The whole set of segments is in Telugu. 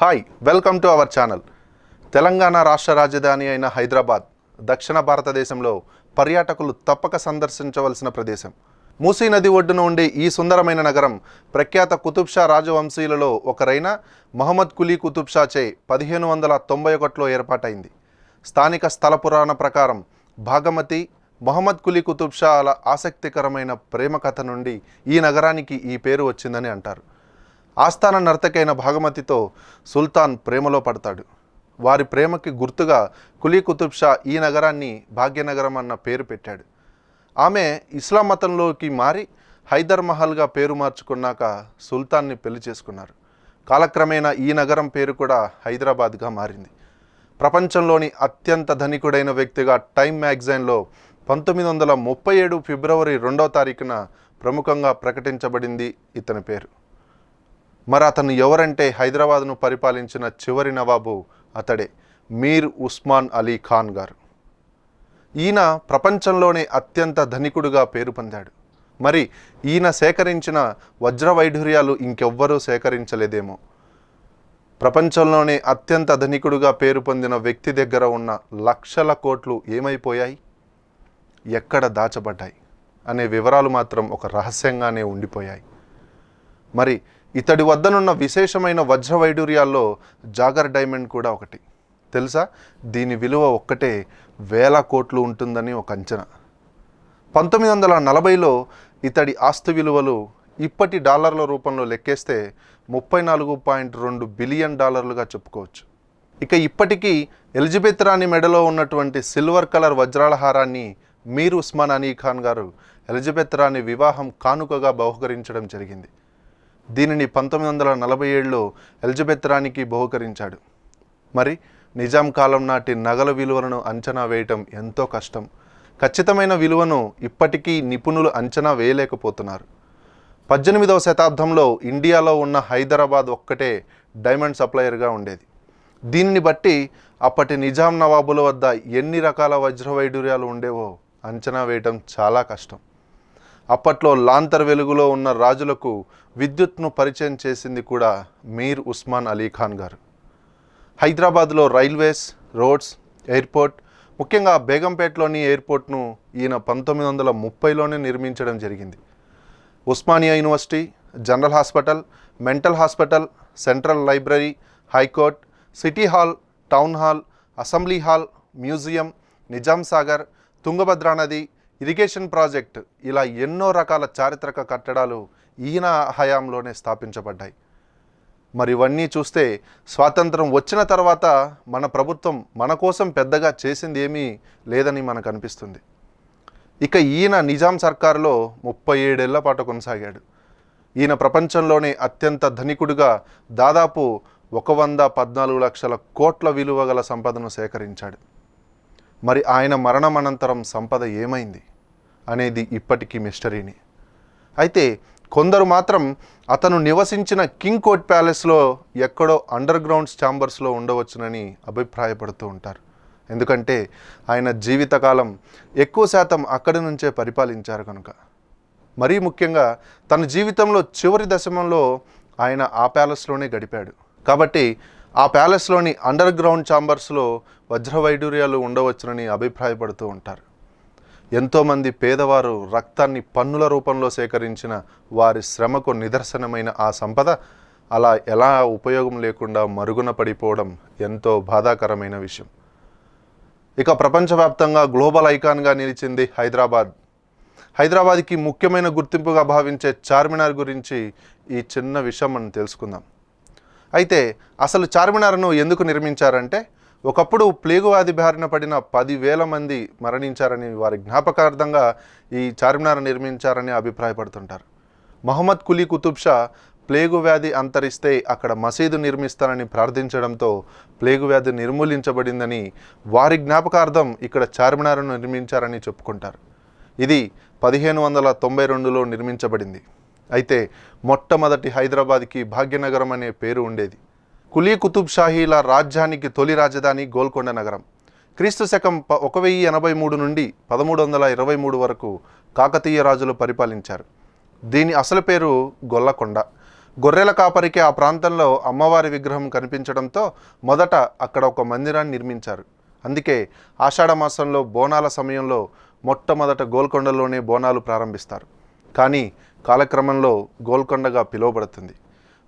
Hi, welcome to our channel. Telangana రాష్ట్ర రాజధాని అయిన హైదరాబాద్ దక్షిణ భారతదేశంలో పర్యాటకులు తప్పక సందర్శించవలసిన ప్రదేశం. మూసీ నది ఒడ్డున ఉండే ఈ సుందరమైన నగరం ప్రఖ్యాత కుతుబ్ షా రాజవంశీయులలో ఒకరైన మహమ్మద్ కులీ కుతుబ్ షాచే 1591లో ఏర్పాటైంది. స్థానిక స్థల పురాణ ప్రకారం భాగమతి మహమ్మద్ కులీ కుతుబ్ షాల ఆసక్తికరమైన ప్రేమ కథ నుండి ఈ నగరానికి ఈ పేరు వచ్చిందని అంటారు. ఆస్థాన నర్తకైన భాగమతితో సుల్తాన్ ప్రేమలో పడతాడు. వారి ప్రేమకి గుర్తుగా కులీ కుతుబ్ షా ఈ నగరాన్ని భాగ్యనగరం అన్న పేరు పెట్టాడు. ఆమె ఇస్లాం మతంలోకి మారి హైదర్ మహల్గా పేరు మార్చుకున్నాక సుల్తాన్ని పెళ్లి చేసుకున్నారు. కాలక్రమేణా ఈ నగరం పేరు కూడా హైదరాబాద్గా మారింది. ప్రపంచంలోని అత్యంత ధనికుడైన వ్యక్తిగా టైమ్ మ్యాగజైన్లో 1937 ఫిబ్రవరి 2వ తారీఖున ప్రముఖంగా ప్రకటించబడింది ఇతని పేరు. మరి అతను ఎవరంటే హైదరాబాద్ను పరిపాలించిన చివరి నవాబు అతడే, మీర్ ఉస్మాన్ అలీ ఖాన్ గారు. ఈయన ప్రపంచంలోనే అత్యంత ధనికుడుగా పేరు పొందాడు. మరి ఈయన సేకరించిన వజ్ర వైఢూర్యాలు ఇంకెవ్వరూ సేకరించలేదేమో. ప్రపంచంలోనే అత్యంత ధనికుడుగా పేరు పొందిన వ్యక్తి దగ్గర ఉన్న లక్షల కోట్లు ఏమైపోయాయి, ఎక్కడ దాచబడ్డాయి అనే వివరాలు మాత్రం ఒక రహస్యంగానే ఉండిపోయాయి. మరి ఇతడి వద్దనున్న విశేషమైన వజ్ర వైడూర్యాల్లో జాగర్ డైమండ్ కూడా ఒకటి. తెలుసా, దీని విలువ ఒక్కటే 1000 కోట్లు ఉంటుందని ఒక అంచనా. 1940లో ఇతడి ఆస్తి విలువలు ఇప్పటి డాలర్ల రూపంలో లెక్కేస్తే $34.2 బిలియన్ చెప్పుకోవచ్చు. ఇక ఇప్పటికీ ఎలిజబెత్ రాణి మెడలో ఉన్నటువంటి సిల్వర్ కలర్ వజ్రాల హారాన్ని మీర్ ఉస్మాన్ అలీ ఖాన్ గారు ఎలిజబెత్ రాణి వివాహం కానుకగా బహుకరించడం జరిగింది. దీనిని 1947లో ఎలిజబెత్ రాణికి బహుకరించాడు. మరి నిజాం కాలం నాటి నగల విలువలను అంచనా వేయటం ఎంతో కష్టం. ఖచ్చితమైన విలువను ఇప్పటికీ నిపుణులు అంచనా వేయలేకపోతున్నారు. 18వ శతాబ్దంలో ఇండియాలో ఉన్న హైదరాబాద్ ఒక్కటే డైమండ్ సప్లయర్గా ఉండేది. దీనిని బట్టి అప్పటి నిజాం నవాబుల వద్ద ఎన్ని రకాల వజ్ర వైడూర్యాలు ఉండేవో అంచనా వేయటం చాలా కష్టం. అప్పట్లో లాంతర్ వెలుగులో ఉన్న రాజులకు విద్యుత్ను పరిచయం చేసింది కూడా మీర్ ఉస్మాన్ అలీ ఖాన్ గారు. హైదరాబాద్లో రైల్వేస్, రోడ్స్, ఎయిర్పోర్ట్, ముఖ్యంగా బేగంపేటలోని ఎయిర్పోర్ట్ను ఈయన 1930లోనే నిర్మించడం జరిగింది. Osmania university, general hospital, mental hospital, central library, high court, city hall, town hall, assembly hall, museum, Nizam Sagar, Tungabhadra నది, ఇరిగేషన్ ప్రాజెక్ట్, ఇలా ఎన్నో రకాల చారిత్రక కట్టడాలు ఈయన హయాంలోనే స్థాపించబడ్డాయి. మరి ఇవన్నీ చూస్తే స్వాతంత్రం వచ్చిన తర్వాత మన ప్రభుత్వం మన కోసం పెద్దగా చేసింది ఏమీ లేదని మనకు అనిపిస్తుంది. ఇక ఈయన నిజాం సర్కారులో 37 ఏళ్ల పాటు కొనసాగాడు. ఈయన ప్రపంచంలోనే అత్యంత ధనికుడిగా దాదాపు 114 లక్షల కోట్ల విలువ గల సంపదను సేకరించాడు. మరి ఆయన మరణం అనంతరం సంపద ఏమైంది అనేది ఇప్పటికీ మిస్టరీని. అయితే కొందరు మాత్రం అతను నివసించిన కింగ్ కోర్ట్ ప్యాలెస్లో ఎక్కడో అండర్ గ్రౌండ్ ఛాంబర్స్లో ఉండవచ్చునని అభిప్రాయపడుతూ ఉంటారు. ఎందుకంటే ఆయన జీవితకాలం ఎక్కువ శాతం అక్కడి నుంచే పరిపాలించారు కనుక. మరీ ముఖ్యంగా తన జీవితంలో చివరి దశమంలో ఆయన ఆ ప్యాలెస్లోనే గడిపాడు. కాబట్టి ఆ ప్యాలెస్లోని అండర్ గ్రౌండ్ ఛాంబర్స్లో వజ్ర వైడూర్యాలు ఉండవచ్చునని అభిప్రాయపడుతూ ఉంటారు. ఎంతోమంది పేదవారు రక్తాన్ని పన్నుల రూపంలో సేకరించిన వారి శ్రమకు నిదర్శనమైన ఆ సంపద అలా ఎలా ఉపయోగం లేకుండా మరుగున పడిపోవడం ఎంతో బాధాకరమైన విషయం. ఇక ప్రపంచవ్యాప్తంగా గ్లోబల్ ఐకాన్గా నిలిచింది హైదరాబాద్. హైదరాబాద్కి ముఖ్యమైన గుర్తింపుగా భావించే చార్మినార్ గురించి ఈ చిన్న విషయం మనం తెలుసుకుందాం. అయితే అసలు చార్మినార్ను ఎందుకు నిర్మించారంటే, ఒకప్పుడు ప్లేగు వ్యాధి బారిన పడిన 10,000 మంది మరణించారని వారి జ్ఞాపకార్థంగా ఈ చార్మినార్ నిర్మించారని అభిప్రాయపడుతుంటారు. మహమ్మద్ కులీ కుతుబ్ షా ప్లేగు వ్యాధి అంతరిస్తే అక్కడ మసీదు నిర్మిస్తానని ప్రార్థించడంతో ప్లేగు వ్యాధి నిర్మూలించబడిందని వారి జ్ఞాపకార్థం ఇక్కడ చార్మినార్ను నిర్మించారని చెప్పుకుంటారు. ఇది 1592లో నిర్మించబడింది. అయితే మొట్టమొదటి హైదరాబాద్కి భాగ్యనగరం అనే పేరు ఉండేది. కులీ కుతుబ్ షాహీల రాజ్యానికి తొలి రాజధాని గోల్కొండ నగరం. క్రీస్తు శకం 1083 నుండి 1323 వరకు కాకతీయ రాజులు పరిపాలించారు. దీని అసలు పేరు గొల్లకొండ. గొర్రెల కాపరికి ఆ ప్రాంతంలో అమ్మవారి విగ్రహం కనిపించడంతో మొదట అక్కడ ఒక మందిరాన్ని నిర్మించారు. అందుకే ఆషాఢ మాసంలో బోనాల సమయంలో మొట్టమొదట గోల్కొండలోనే బోనాలు ప్రారంభిస్తారు. కానీ కాలక్రమంలో గోల్కొండగా పిలువబడుతుంది.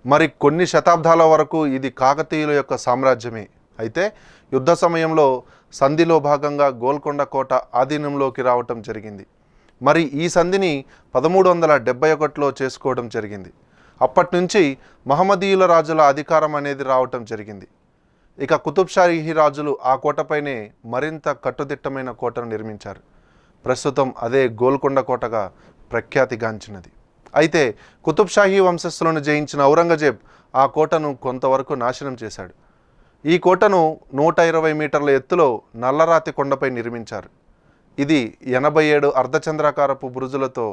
మరి కొన్ని శతాబ్దాల వరకు ఇది కాకతీయుల యొక్క సామ్రాజ్యమే. అయితే యుద్ధ సమయంలో సంధిలో భాగంగా గోల్కొండ కోట ఆధీనంలోకి రావటం జరిగింది. మరి ఈ సంధిని 1371లో చేసుకోవడం జరిగింది. అప్పటి నుంచి మహమ్మదీయుల రాజుల అధికారం అనేది రావటం జరిగింది. ఇక కుతుబ్షాహీ రాజులు ఆ కోటపైనే మరింత కట్టుదిట్టమైన కోటను నిర్మించారు. ప్రస్తుతం అదే గోల్కొండ కోటగా ప్రఖ్యాతిగాంచినది. అయితే కుతుబ్షాహీ వంశస్థులను జయించిన ఔరంగజేబ్ ఆ కోటను కొంతవరకు నాశనం చేశాడు. ఈ కోటను 120 మీటర్ల ఎత్తులో నల్లరాతి కొండపై నిర్మించారు. ఇది 87 అర్ధచంద్రాకారపు బురుజులతో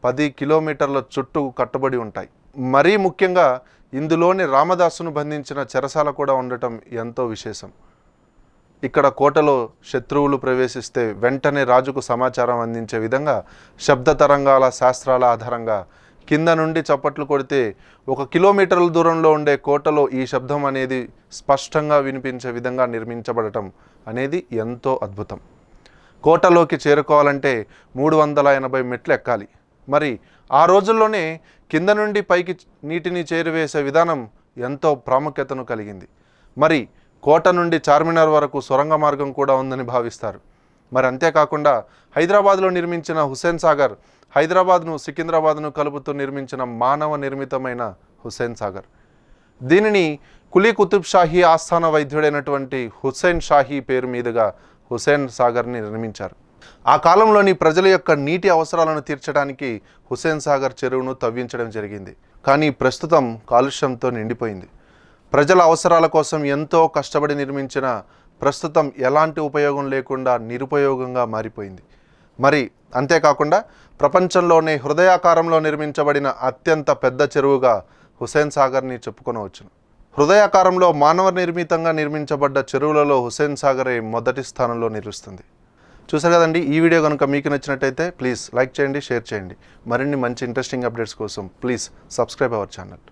10 కిలోమీటర్ల చుట్టూ కట్టుబడి ఉంటాయి. మరీ ముఖ్యంగా ఇందులోని రామదాసును బంధించిన చెరసాల కూడా ఉండటం ఎంతో విశేషం. ఇక్కడ కోటలో శత్రువులు ప్రవేశిస్తే వెంటనే రాజుకు సమాచారం అందించే విధంగా శబ్ద తరంగాల శాస్త్రాల ఆధారంగా కింద నుండి చప్పట్లు కొడితే 1 కిలోమీటర్ల దూరంలో ఉండే కోటలో ఈ శబ్దం అనేది స్పష్టంగా వినిపించే విధంగా నిర్మించబడటం అనేది ఎంతో అద్భుతం. కోటలోకి చేరుకోవాలంటే 380 మెట్లు ఎక్కాలి. మరి ఆ రోజుల్లోనే కింద నుండి పైకి నీటిని చేరువేసే విధానం ఎంతో ప్రాముఖ్యతను కలిగింది. మరి కోట నుండి చార్మినార్ వరకు సొరంగ మార్గం కూడా ఉందని భావిస్తారు. మరి అంతేకాకుండా హైదరాబాద్లో నిర్మించిన హుస్సేన్ సాగర్, హైదరాబాద్ను సికింద్రాబాద్ను కలుపుతూ నిర్మించిన మానవ నిర్మితమైన హుస్సేన్ సాగర్. దీనిని కులీ కుతుబ్ షాహీ ఆస్థాన వైద్యుడైనటువంటి హుస్సేన్ షాహీ పేరు మీదుగా హుస్సేన్ సాగర్ని నిర్మించారు. ఆ కాలంలోని ప్రజల యొక్క నీటి అవసరాలను తీర్చడానికి హుస్సేన్ సాగర్ చెరువును తవ్వించడం జరిగింది. కానీ ప్రస్తుతం కాలుష్యంతో నిండిపోయింది. ప్రజల అవసరాల కోసం ఎంతో కష్టపడి నిర్మించిన ప్రస్తుతం ఎలాంటి ఉపయోగం లేకుండా నిరుపయోగంగా మారిపోయింది. మరి అంతేకాకుండా ప్రపంచంలోనే హృదయాకారంలో నిర్మించబడిన అత్యంత పెద్ద చెరువుగా హుస్సేన్ సాగర్ని చెప్పుకొనవచ్చును. హృదయాకారంలో మానవ నిర్మితంగా నిర్మించబడ్డ చెరువులలో హుస్సేన్ సాగరే మొదటి స్థానంలో నిలుస్తుంది. చూసారు కదండి. ఈ వీడియో కనుక మీకు నచ్చినట్టయితే ప్లీజ్ లైక్ చేయండి, షేర్ చేయండి. మరిన్ని మంచి ఇంట్రెస్టింగ్ అప్డేట్స్ కోసం ప్లీజ్ సబ్స్క్రైబ్ అవర్ ఛానల్.